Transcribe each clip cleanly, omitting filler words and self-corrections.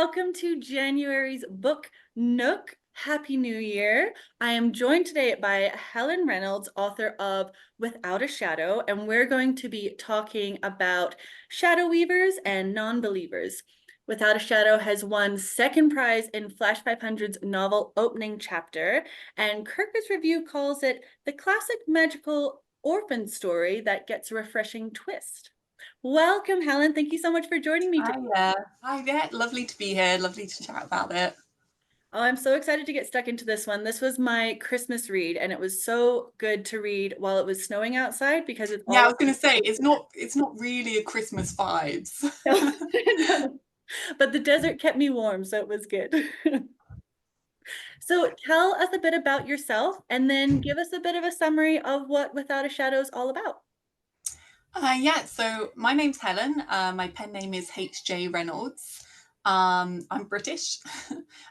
welcome to January's book, Nook. Happy New Year. I am joined today by Helen Reynolds, author of Without a Shadow, and we're going to be talking about shadow weavers and non-believers. Without a Shadow has won second prize in Flash 500's novel opening chapter, and Kirkus Review calls it the classic magical orphan story that gets a refreshing twist. Welcome, Helen. Thank you so much for joining me today. Hi there. Lovely to be here. Lovely to chat about it. Oh, I'm so excited to get stuck into this one. This was my Christmas read, and it was so good to read while it was snowing outside because it's Yeah, I all. was going to say it's not really a Christmas vibes. No. But the desert kept me warm, so it was good. So tell us a bit about yourself, and then give us a bit of a summary of what Without a Shadow is all about. So my name's Helen. My pen name is H.J.Reynolds. I'm British.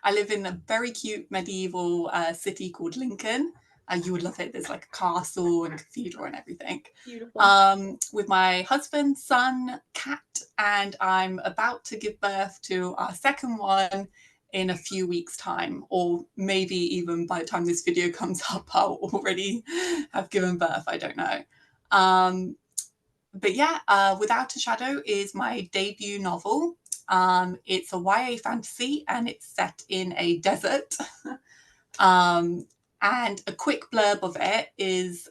I live in a very cute medieval city called Lincoln. You would love it. There's like a castle and cathedral and everything. Beautiful. With my husband, son, cat, and I'm about to give birth to our second one in a few weeks' time, or maybe even by the time this video comes up, I'll already have given birth. I don't know. Without a Shadow is my debut novel. It's a YA fantasy and it's set in a desert. And a quick blurb of it is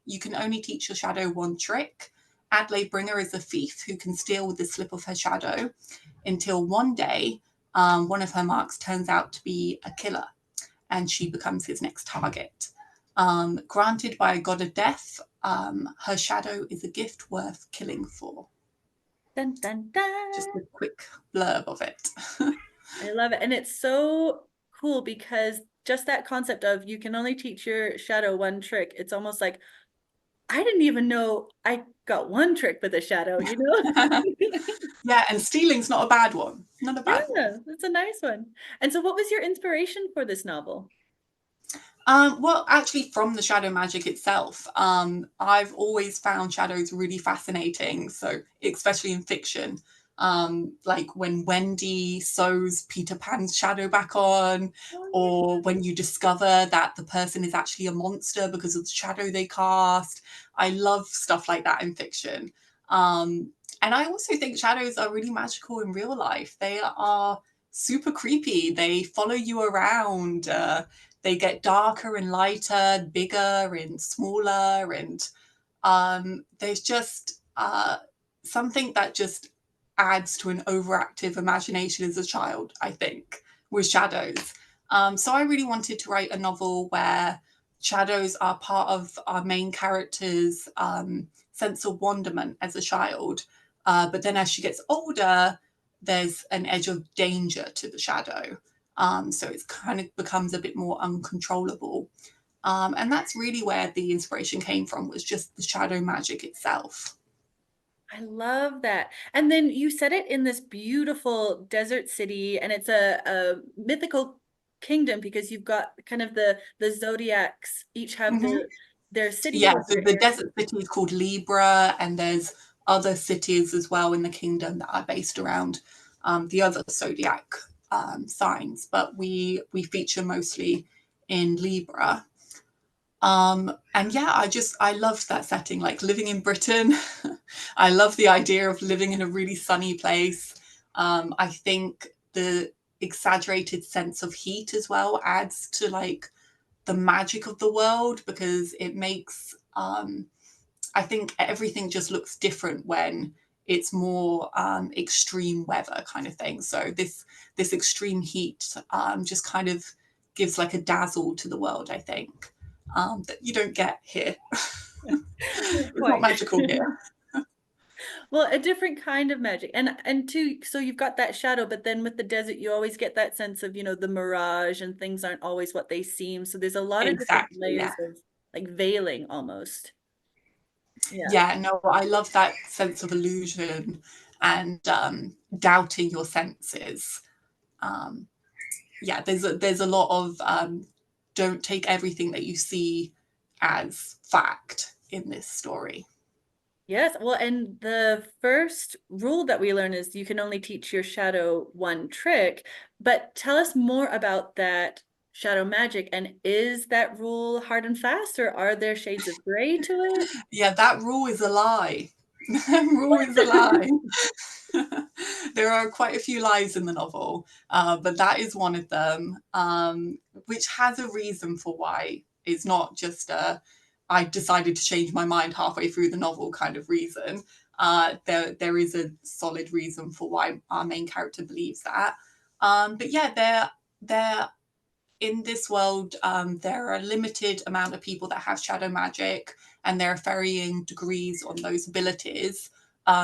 you can only teach your shadow one trick. Adelaide Bringer is a thief who can steal with the slip of her shadow until one day one of her marks turns out to be a killer and she becomes his next target. Granted by a god of death, her shadow is a gift worth killing for. Dun, dun, dun. Just a quick blurb of it. I love it. And it's so cool because just that concept of you can only teach your shadow one trick, it's almost like I didn't even know I got one trick with a shadow, you know? Yeah, and stealing's not a bad one. Not a bad one. Yeah, that's a nice one. And so what was your inspiration for this novel? Well, actually, from the shadow magic itself, I've always found shadows really fascinating. So, especially in fiction, like when Wendy sews Peter Pan's shadow back on, Oh, or when you discover that the person is actually a monster because of the shadow they cast. I love stuff like that in fiction. And I also think shadows are really magical in real life. They are super creepy. They follow you around. They get darker and lighter, bigger and smaller, and there's just something that just adds to an overactive imagination as a child, I think, with shadows. So I really wanted to write a novel where shadows are part of our main character's sense of wonderment as a child. But then as she gets older, there's an edge of danger to the shadow. So it kind of becomes a bit more uncontrollable. And that's really where the inspiration came from, was just the shadow magic itself. I love that. And then you set it in this beautiful desert city, and it's a mythical kingdom because you've got kind of the zodiacs each have Mm-hmm. their cities Yeah, or so their the areas. desert city is called Libra, and there's other cities as well in the kingdom that are based around the other zodiac signs, but we feature mostly in Libra. And yeah, I loved that setting, like living in Britain. I love the idea of living in a really sunny place. I think the exaggerated sense of heat as well adds to like the magic of the world, because it makes I think everything just looks different when it's more extreme weather kind of thing. So this extreme heat just kind of gives like a dazzle to the world, I think, that you don't get here. Good It's not point. magical here. Well, a different kind of magic. And two, so you've got that shadow, but then with the desert, you always get that sense of, the mirage and things aren't always what they seem. So there's a lot of different Exactly. Yeah. layers of like veiling almost. Yeah. Yeah. No, I love that sense of illusion and doubting your senses. Um, yeah, there's a lot of don't take everything that you see as fact in this story. Yes, well, and the first rule that we learn is you can only teach your shadow one trick. But tell us more about that shadow magic. And is that rule hard and fast, or are there shades of gray to Yeah, that rule is a lie. That rule is a lie. There are quite a few lies in the novel, but that is one of them, which has a reason for why. It's not just a I decided to change my mind halfway through the novel kind of reason. There is a solid reason for why our main character believes that. But yeah, there in this world, there are a limited amount of people that have shadow magic, and there are varying degrees on those abilities.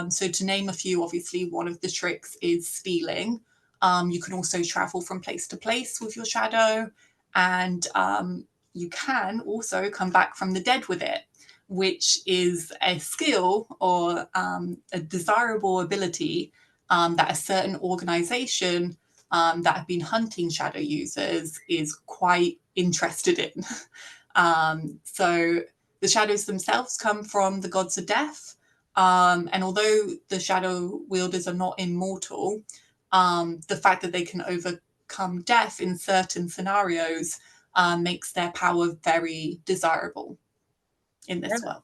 So, to name a few, obviously, one of the tricks is stealing. You can also travel from place to place with your shadow, and you can also come back from the dead with it, which is a skill or a desirable ability that a certain organization that have been hunting shadow users is quite interested in. So the shadows themselves come from the gods of death. And although the shadow wielders are not immortal, the fact that they can overcome death in certain scenarios makes their power very desirable in it? this world.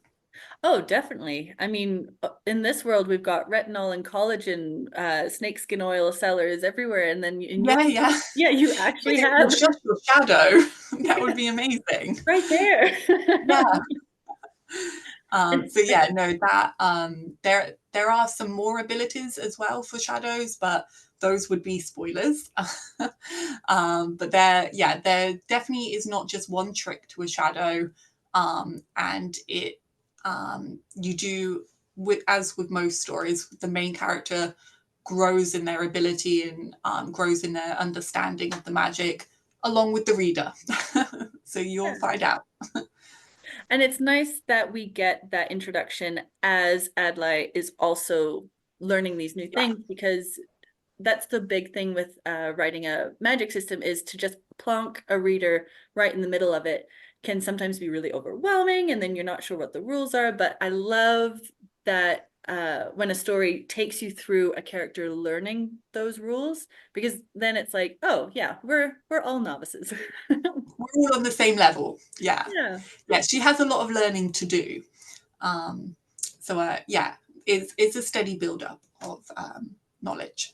Oh, definitely. I mean, in this world, we've got retinol and collagen, snakeskin oil sellers everywhere, and then in your Yeah, yeah. yeah, you If actually it was have just your shadow, that would yeah, be amazing. right there. Yeah. And So yeah, no, that there are some more abilities as well for shadows, but those would be spoilers. But there definitely is not just one trick to a shadow, and it you do with as with most stories, the main character grows in their ability and grows in their understanding of the magic along with the reader. So you'll yeah. find out. And it's nice that we get that introduction as Adlai is also learning these new Yeah. things because that's the big thing with writing a magic system is to just plonk a reader right in the middle of it can sometimes be really overwhelming and then you're not sure what the rules are. But I love that when a story takes you through a character learning those rules, because then it's like, oh yeah, we're all novices. We're all on the same level. Yeah. Yeah. Yeah, she has a lot of learning to do. So yeah, it's a steady build up of knowledge.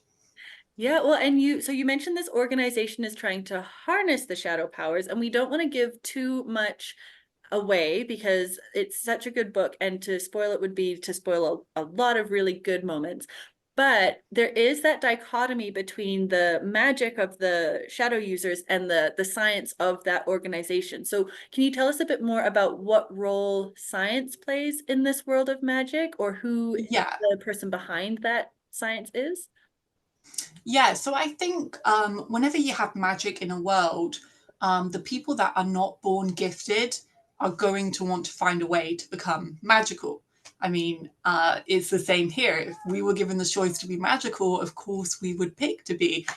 Yeah, well, and you mentioned this organization is trying to harness the shadow powers, and we don't want to give too much away because it's such a good book, and to spoil it would be to spoil a lot of really good moments. But there is that dichotomy between the magic of the shadow users and the science of that organization. So can you tell us a bit more about what role science plays in this world of magic, or who Yeah, the person behind that science is? yeah. So I think whenever you have magic in a world, the people that are not born gifted are going to want to find a way to become magical. I mean, it's the same here. If we were given the choice to be magical, of course we would pick to be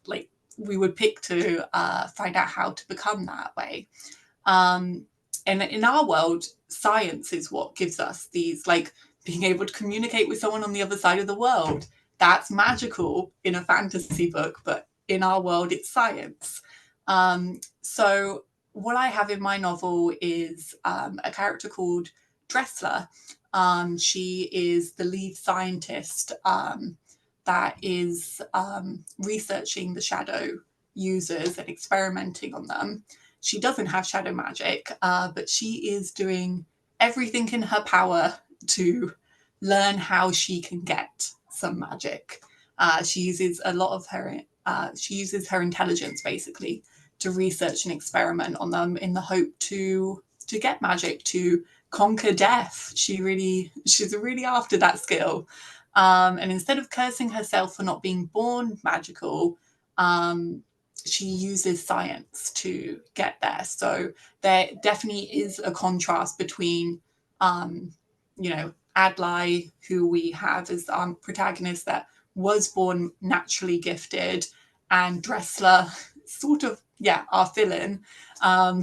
like we would pick to find out how to become that way. Um, and in our world, science is what gives us these, like being able to communicate with someone on the other side of the world. That's magical in a fantasy book, but in our world, it's science. So, what I have in my novel is a character called Dressler. She is the lead scientist that is researching the shadow users and experimenting on them. She doesn't have shadow magic, but she is doing everything in her power to learn how she can get some magic. She uses a lot of her. She uses her intelligence basically to research and experiment on them in the hope to get magic to conquer death. She's really after that skill. And instead of cursing herself for not being born magical, um, she uses science to get there. So there definitely is a contrast between, um, Adlai, who we have as our protagonist that was born naturally gifted, and Dressler, sort of, yeah, our villain,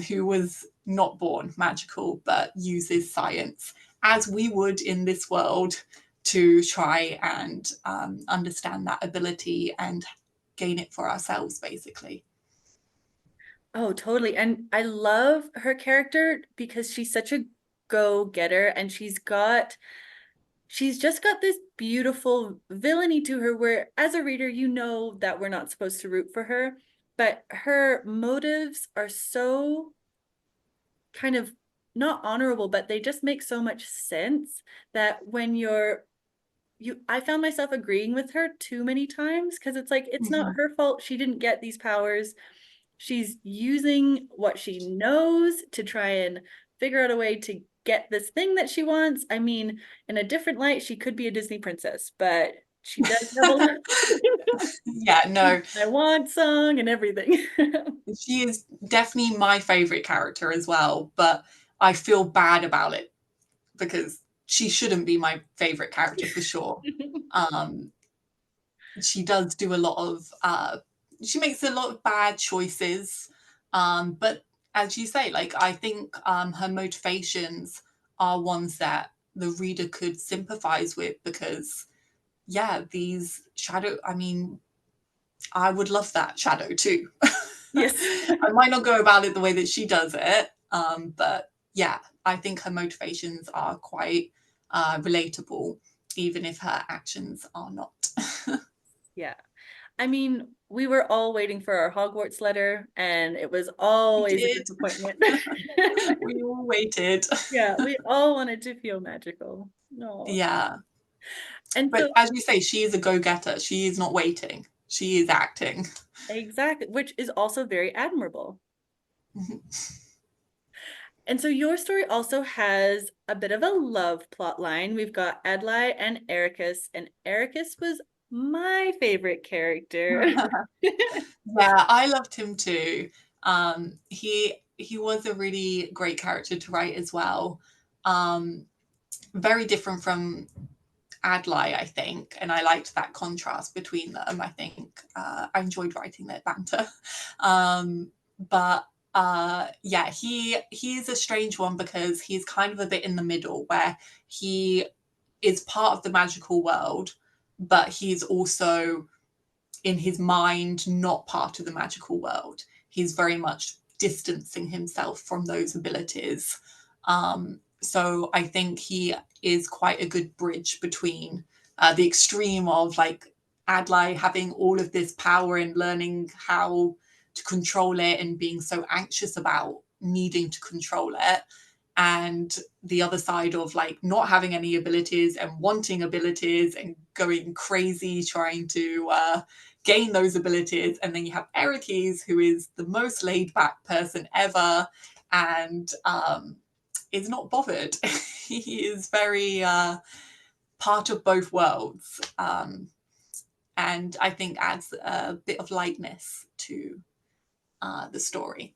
who was not born magical but uses science as we would in this world, to try and understand that ability and gain it for ourselves, basically. Oh, totally. And I love her character because she's such a go-getter and she's just got this beautiful villainy to her where as a reader you know that we're not supposed to root for her, but her motives are so kind of not honorable, but they just make so much sense that when I found myself agreeing with her too many times because it's like it's not Mhm. her fault she didn't get these powers. She's using what she knows to try and figure out a way to get this thing that she wants. I mean, in a different light, she could be a Disney princess, but she does have a lot. Yeah, no, I want song and everything. she is definitely my favorite character as well, but I feel bad about it because she shouldn't be my favorite character for sure. Um, she does do a lot of she makes a lot of bad choices, but as you say, like I think her motivations are ones that the reader could sympathize with because yeah, these shadow, I mean, I would love that shadow too. Yes. I might not go about it the way that she does it, but yeah, I think her motivations are quite relatable, even if her actions are not. Yeah. I mean, we were all waiting for our Hogwarts letter, and it was We always a did. disappointment. We all waited. Yeah, we all wanted to feel magical. No. Yeah. And But so as you say, she is a go getter. She is not waiting, she is acting. exactly, which is also very admirable. And so your story also has a bit of a love plot line. We've got Adlai and Ericus, and Ericus was my favorite character. Yeah, I loved him too. He was a really great character to write as well. Um, Very different from Adlai, I think, and I liked that contrast between them. I think I enjoyed writing their banter, but yeah, he's a strange one because he's kind of a bit in the middle, where he is part of the magical world, but he's also in his mind not part of the magical world. He's very much distancing himself from those abilities. So I think he is quite a good bridge between the extreme of like Adlai having all of this power and learning how to control it and being so anxious about needing to control it, and the other side of like not having any abilities and wanting abilities and going crazy trying to gain those abilities. And then you have Ericles, who is the most laid back person ever and is not bothered. He is very part of both worlds. And I think adds a bit of lightness to the story.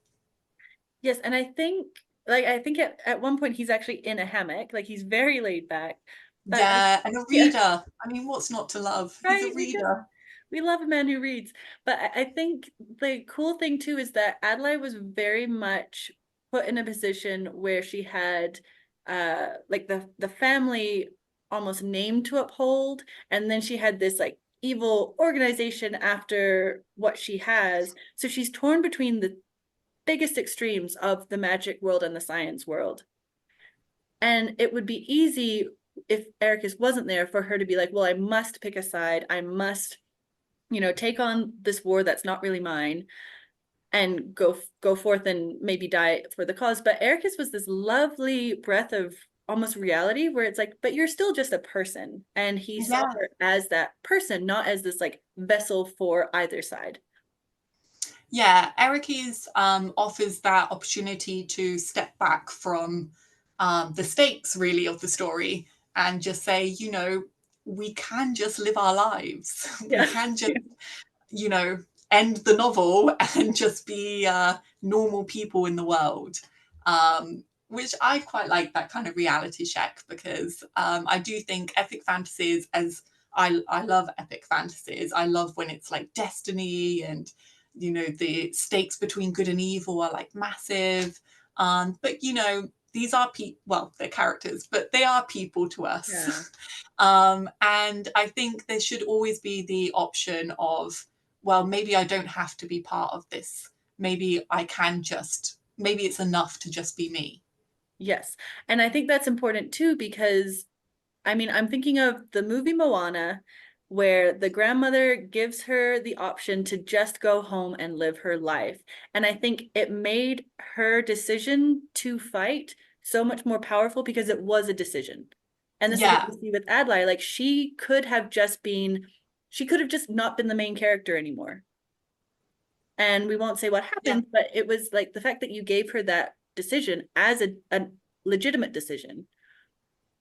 Yes, and I think at one point he's actually in a hammock, like he's very laid back. But Yeah, and a yeah, reader. I mean, what's not to love? He's a right, reader. we love a man who reads. But I think the cool thing too is that Adelaide was very much put in a position where she had like the family almost named to uphold, and then she had this like evil organization after what she has. So she's torn between the biggest extremes of the magic world and the science world. And it would be easy if Ericus wasn't there for her to be like, well, I must pick a side. I must, take on this war that's not really mine and go forth and maybe die for the cause. But Ericus was this lovely breath of almost reality where it's like, but you're still just a person. And he saw Yeah. her as that person, not as this like vessel for either side. Yeah, Ericles offers that opportunity to step back from the stakes, really, of the story and just say, we can just live our lives. We Yeah. can just, you know, end the novel and just be normal people in the world. Which I quite like that kind of reality check because I do think epic fantasies, as I love epic fantasies. I love when it's like destiny and the stakes between good and evil are like massive. But these are well, they're characters, but they are people to us. Yeah. And I think there should always be the option of, well, maybe I don't have to be part of this. Maybe I can just, maybe it's enough to just be me. Yes. And I think that's important too, because I mean, I'm thinking of the movie Moana, where the grandmother gives her the option to just go home and live her life. And I think it made her decision to fight so much more powerful because it was a decision. And this is what Yeah, we see with Adlai. Like she could have just not been the main character anymore. And we won't say what yeah, happened, but it was like the fact that you gave her that decision as a legitimate decision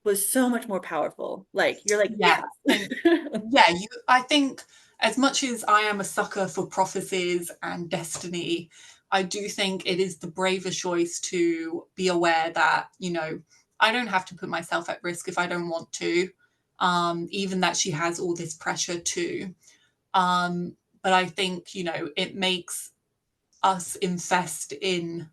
was so much more powerful. Like you're like, yeah. yes. And yeah, I think as much as I am a sucker for prophecies and destiny, I do think it is the braver choice to be aware that, I don't have to put myself at risk if I don't want to. Even that she has all this pressure too. But I think, it makes us invest in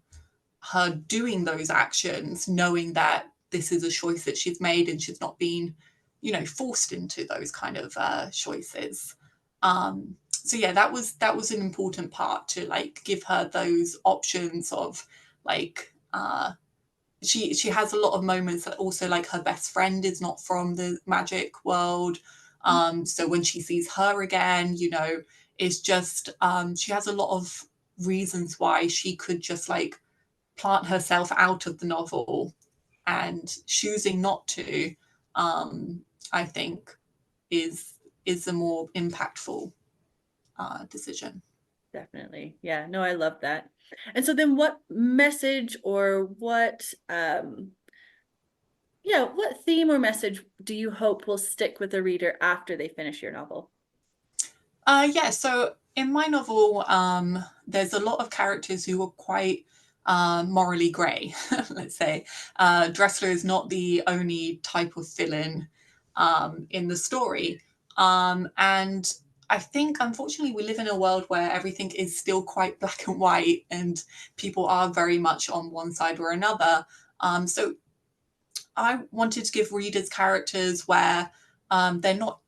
her doing those actions, knowing that this is a choice that she's made and she's not been, forced into those kind of choices. So yeah, that was an important part to like give her those options of like she has a lot of moments that also like her best friend is not from the magic world. So when she sees her again, it's just she has a lot of reasons why she could just like plant herself out of the novel, and choosing not to, I think, is the more impactful decision. Definitely. Yeah. No, I love that. And so then what message or what theme or message do you hope will stick with the reader after they finish your novel? Yeah, so in my novel, there's a lot of characters who are quite morally grey, let's say. Dressler is not the only type of villain in the story. And I think, unfortunately, we live in a world where everything is still quite black and white, and people are very much on one side or another. So I wanted to give readers characters where they're not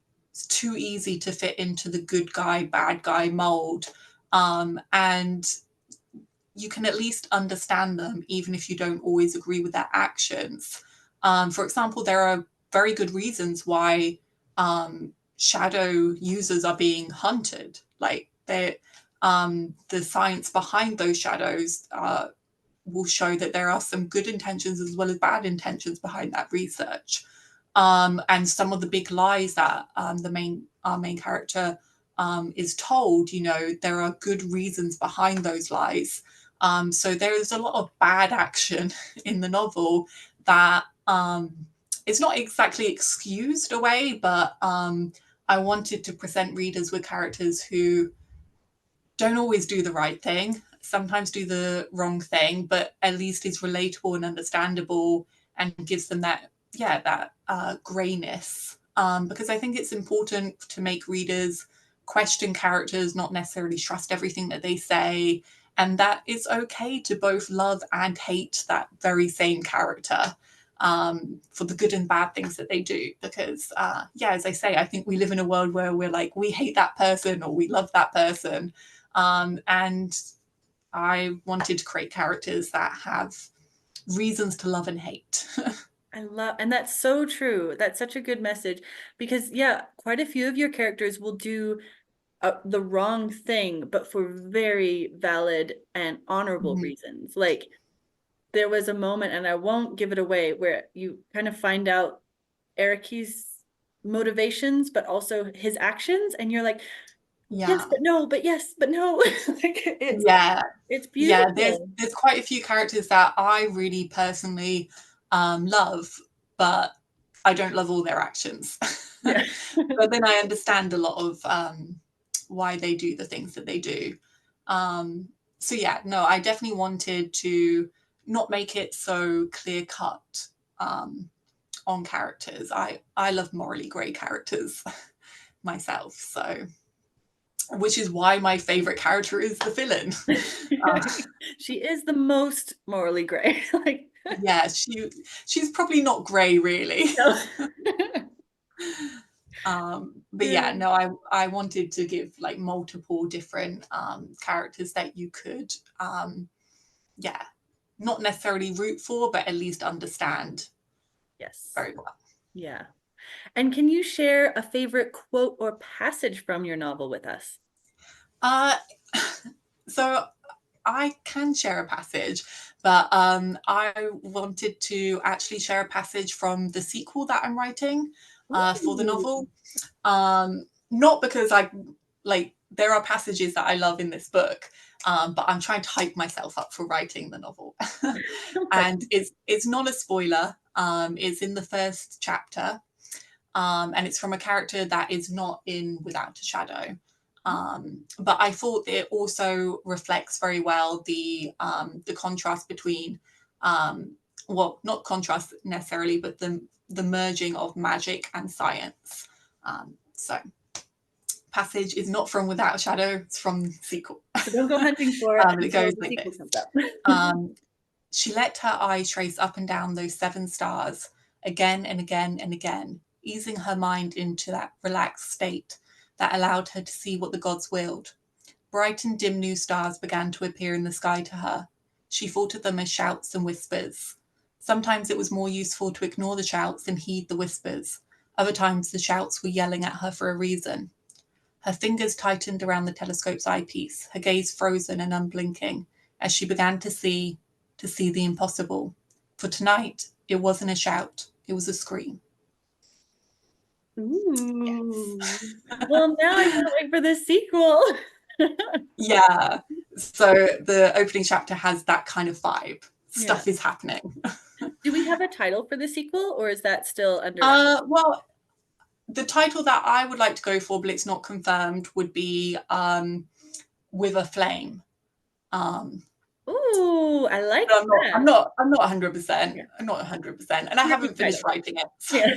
too easy to fit into the good guy, bad guy mold. And you can at least understand them, even if you don't always agree with their actions. For example, there are very good reasons why shadow users are being hunted. Like the science behind those shadows will show that there are some good intentions as well as bad intentions behind that research. And some of the big lies that our main character is told, there are good reasons behind those lies. So there is a lot of bad action in the novel that is not exactly excused away, but I wanted to present readers with characters who don't always do the right thing, sometimes do the wrong thing, but at least is relatable and understandable and gives them that, yeah, that greyness. Because I think it's important to make readers question characters, not necessarily trust everything that they say, and that it's okay to both love and hate that very same character. For the good and bad things that they do, because yeah, as I say, I think we live in a world where we're like, we hate that person or we love that person, and I wanted to create characters that have reasons to love and hate. And that's so true. That's such a good message because, yeah, quite a few of your characters will do the wrong thing, but for very valid and honorable Mhm. reasons. Like there was a moment, and I won't give it away, where you kind of find out Eriki's motivations, but also his actions, and you're like, yes, Yeah, but no, but yes, but no. Like yeah, it's yeah. There's beautiful. there's quite a few characters that I really personally love, but I don't love all their actions. Yeah. But then I understand a lot of why they do the things that they do. Um, so yeah, no, I definitely wanted to not make it so clear cut um, on characters. I love morally grey characters myself, so which is why my favorite character is the villain. Uh, She is the most morally gray. Like Yeah, she's probably not grey really. No. But yeah, no, I wanted to give like multiple different characters that you could yeah, not necessarily root for, but at least understand Yes. very well. Yeah. And can you share a favorite quote or passage from your novel with us? Uh, so I can share a passage, but I wanted to actually share a passage from the sequel that I'm writing for the Ooh. novel. Not because I like there are passages that I love in this book, but I'm trying to hype myself up for writing the novel. And it's not a spoiler. It's in the first chapter, and it's from a character that is not in Without a Shadow. But I thought it also reflects very well the contrast between well, not contrast necessarily, but the merging of magic and science. So passage is not from Without a Shadow, it's from the sequel. So don't go hunting for it It until goes the like sequel this. comes up. She let her eye trace up and down those 7 stars again and again and again, easing her mind into that relaxed state that allowed her to see what the gods willed. Bright and dim new stars began to appear in the sky to her. She thought of them as shouts and whispers. Sometimes it was more useful to ignore the shouts and heed the whispers. Other times the shouts were yelling at her for a reason. Her fingers tightened around the telescope's eyepiece, her gaze frozen and unblinking, as she began to see the impossible. For tonight, it wasn't a shout, it was a scream. Yes. Ooh. Well, now I can't wait for the sequel. Yeah. So the opening chapter has that kind of vibe. Yeah. Stuff is happening. Do we have a title for the sequel, or is that still under wraps? Well, the title that I would like to go for, but it's not confirmed, would be With a Flame. Ooh, I like But that. I'm not 100%. Yeah. I'm not 100%, and I Perfect haven't title. finished writing it. So, Yeah.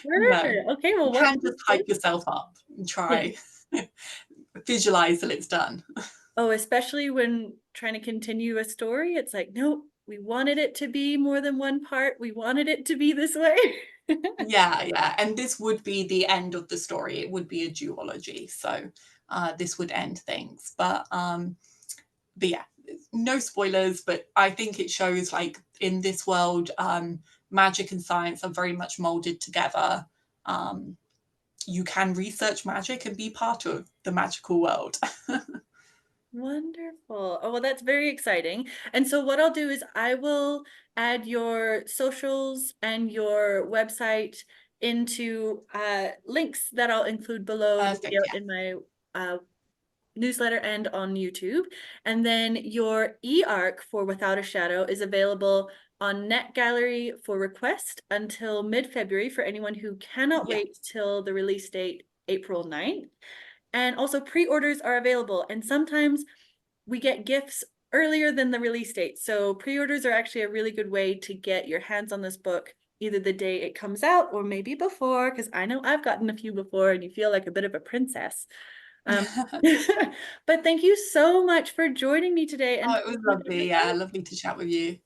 no, Perfect. Okay, you well, watch can this just space. hype yourself up and Yeah. try visualize that it's done. Oh, especially when trying to continue a story, it's like, nope, we wanted it to be more than one part. We wanted it to be this way. Yeah, yeah, and this would be the end of the story. It would be a duology, so this would end things. But yeah, no spoilers. But I think it shows like in this world, magic and science are very much molded together. Um, you can research magic and be part of the magical world. Wonderful. Oh, well, that's very exciting. And so what I'll do is I will add your socials and your website into links that I'll include below the video Perfect. Yeah. in my newsletter and on YouTube. And then your e-arc for Without a Shadow is available on NetGallery for request until mid-February for anyone who cannot Yeah. wait till the release date, April 9th. And also pre-orders are available. And sometimes we get gifts earlier than the release date. So pre-orders are actually a really good way to get your hands on this book either the day it comes out or maybe before, because I know I've gotten a few before and you feel like a bit of a princess. Um, but thank you so much for joining me today and Oh, it was talking about your lovely. Yeah, book. lovely to chat with you.